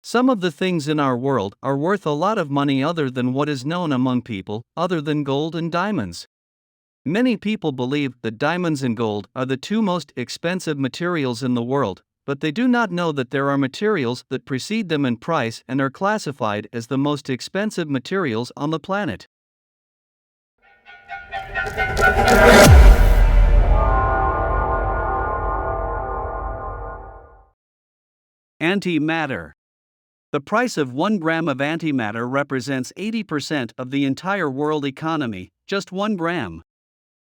Some of the things in our world are worth a lot of money other than what is known among people, other than gold and diamonds. Many people believe that diamonds and gold are the two most expensive materials in the world, but they do not know that there are materials that precede them in price and are classified as the most expensive materials on the planet. Antimatter. The price of 1 gram of antimatter represents 80% of the entire world economy, just 1 gram.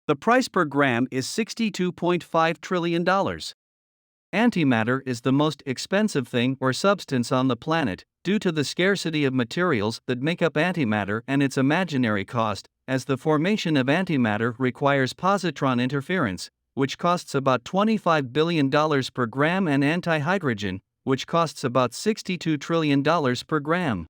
The price per gram is $62.5 trillion. Antimatter is the most expensive thing or substance on the planet, due to the scarcity of materials that make up antimatter and its imaginary cost, as the formation of antimatter requires positron interference, which costs about $25 billion per gram, and antihydrogen, which costs about $62 trillion per gram.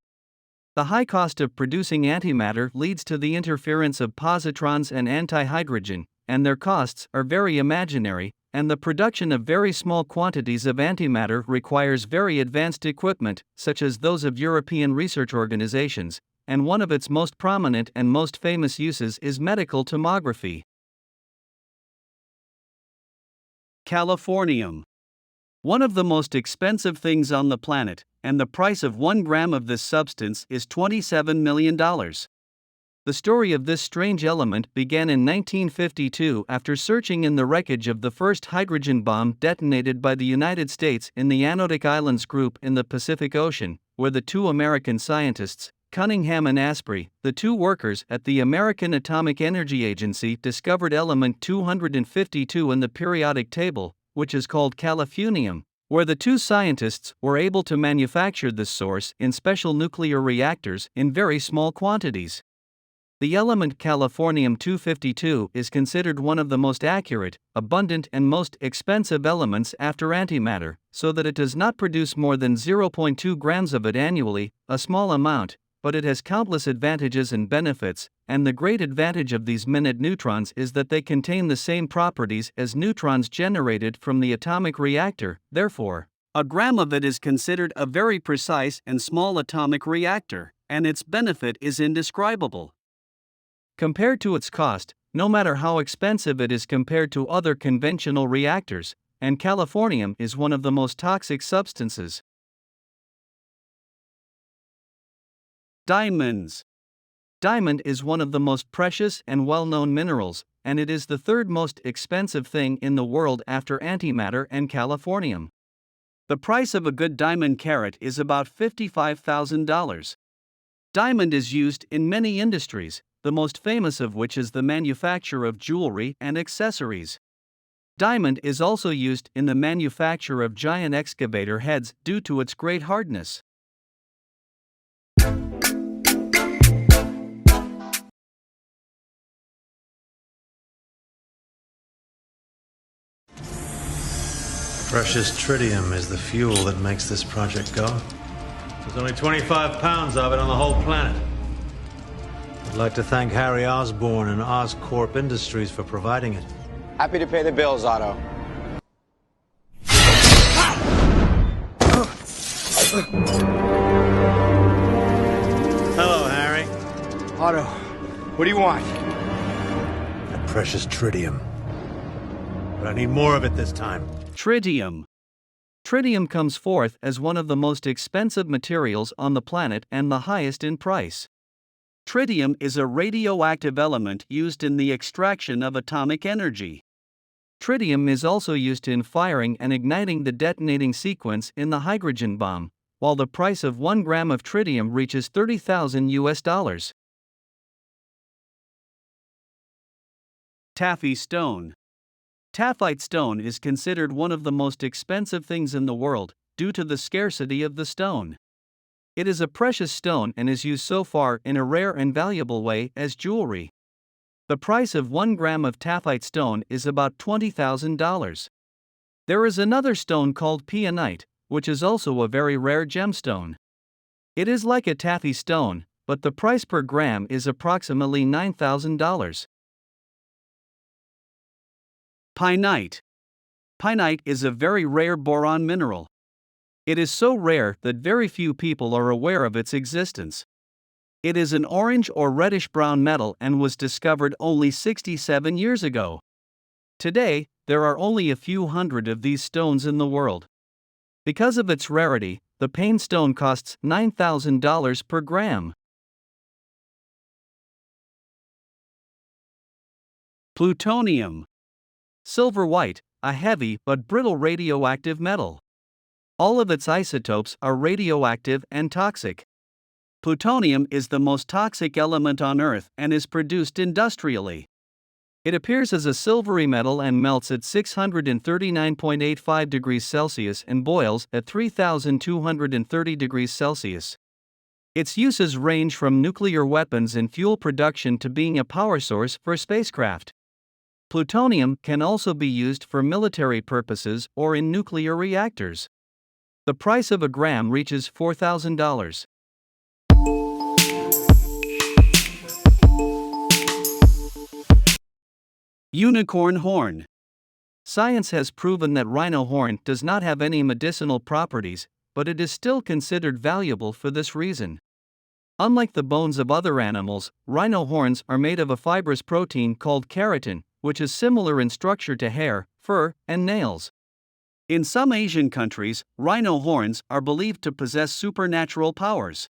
The high cost of producing antimatter leads to the interference of positrons and antihydrogen, and their costs are very imaginary, and the production of very small quantities of antimatter requires very advanced equipment, such as those of European research organizations, and one of its most prominent and most famous uses is medical tomography. Californium. One of the most expensive things on the planet, and the price of 1 gram of this substance is $27 million. The story of this strange element began in 1952 after searching in the wreckage of the first hydrogen bomb detonated by the United States in the Anodic Islands group in the Pacific Ocean, where the two American scientists, Cunningham and Asprey, the two workers at the American Atomic Energy Agency, discovered element 252 in the periodic table, which is called californium, where the two scientists were able to manufacture this source in special nuclear reactors in very small quantities. The element californium-252 is considered one of the most accurate, abundant, and most expensive elements after antimatter, so that it does not produce more than 0.2 grams of it annually, a small amount, but it has countless advantages and benefits, and the great advantage of these minute neutrons is that they contain the same properties as neutrons generated from the atomic reactor. Therefore, a gram of it is considered a very precise and small atomic reactor, and its benefit is indescribable. Compared to its cost, no matter how expensive it is compared to other conventional reactors, and californium is one of the most toxic substances. Diamonds. Diamond is one of the most precious and well-known minerals, and it is the third most expensive thing in the world after antimatter and californium. The price of a good diamond carat is about $55,000. Diamond is used in many industries, the most famous of which is the manufacture of jewelry and accessories. Diamond is also used in the manufacture of giant excavator heads due to its great hardness. Precious tritium is the fuel that makes this project go. There's only 25 pounds of it on the whole planet. I'd like to thank Harry Osborne and Oscorp Industries for providing it. Happy to pay the bills, Otto. Hello, Harry. Otto, what do you want? That precious tritium. But I need more of it this time. Tritium. Tritium comes forth as one of the most expensive materials on the planet and the highest in price. Tritium is a radioactive element used in the extraction of atomic energy. Tritium is also used in firing and igniting the detonating sequence in the hydrogen bomb, while the price of 1 gram of tritium reaches $30,000. Taffy stone. Taphite stone is considered one of the most expensive things in the world, due to the scarcity of the stone. It is a precious stone and is used so far in a rare and valuable way as jewelry. The price of 1 gram of taphite stone is about $20,000. There is another stone called peonite, which is also a very rare gemstone. It is like a taffy stone, but the price per gram is approximately $9,000. Pinite. Pinite is a very rare boron mineral. It is so rare that very few people are aware of its existence. It is an orange or reddish-brown metal and was discovered only 67 years ago. Today, there are only a few hundred of these stones in the world. Because of its rarity, the Payne stone costs $9,000 per gram. Plutonium. Silver white, a heavy but brittle radioactive metal. All of its isotopes are radioactive and toxic. Plutonium is the most toxic element on Earth and is produced industrially. It appears as a silvery metal and melts at 639.85 degrees Celsius and boils at 3,230 degrees Celsius. Its uses range from nuclear weapons and fuel production to being a power source for spacecraft. Plutonium can also be used for military purposes or in nuclear reactors. The price of a gram reaches $4,000. Unicorn horn. Science has proven that rhino horn does not have any medicinal properties, but it is still considered valuable for this reason. Unlike the bones of other animals, rhino horns are made of a fibrous protein called keratin, which is similar in structure to hair, fur, and nails. In some Asian countries, rhino horns are believed to possess supernatural powers.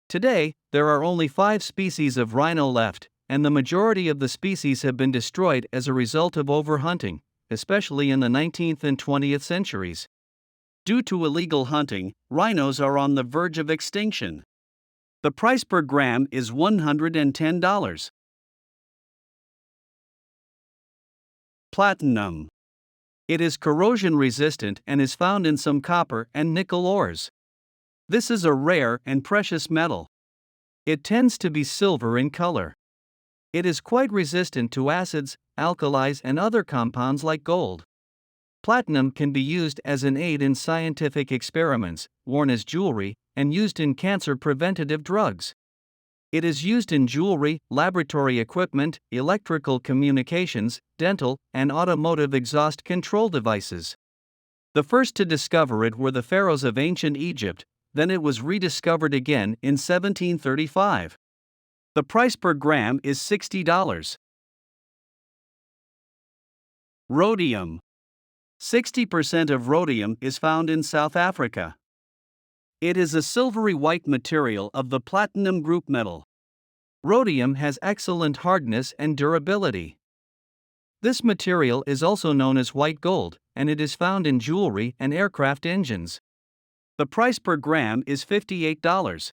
Today, there are only 5 species of rhino left, and the majority of the species have been destroyed as a result of overhunting, especially in the 19th and 20th centuries. Due to illegal hunting, rhinos are on the verge of extinction. The price per gram is $110. Platinum. It is corrosion resistant and is found in some copper and nickel ores. This is a rare and precious metal. It tends to be silver in color. It is quite resistant to acids, alkalis, and other compounds like gold. Platinum can be used as an aid in scientific experiments, worn as jewelry, and used in cancer preventative drugs. It is used in jewelry, laboratory equipment, electrical communications, dental, and automotive exhaust control devices. The first to discover it were the pharaohs of ancient Egypt, then it was rediscovered again in 1735. The price per gram is $60. Rhodium. 60% of rhodium is found in South Africa. It is a silvery white material of the platinum group metal. Rhodium has excellent hardness and durability. This material is also known as white gold, and it is found in jewelry and aircraft engines. The price per gram is $58.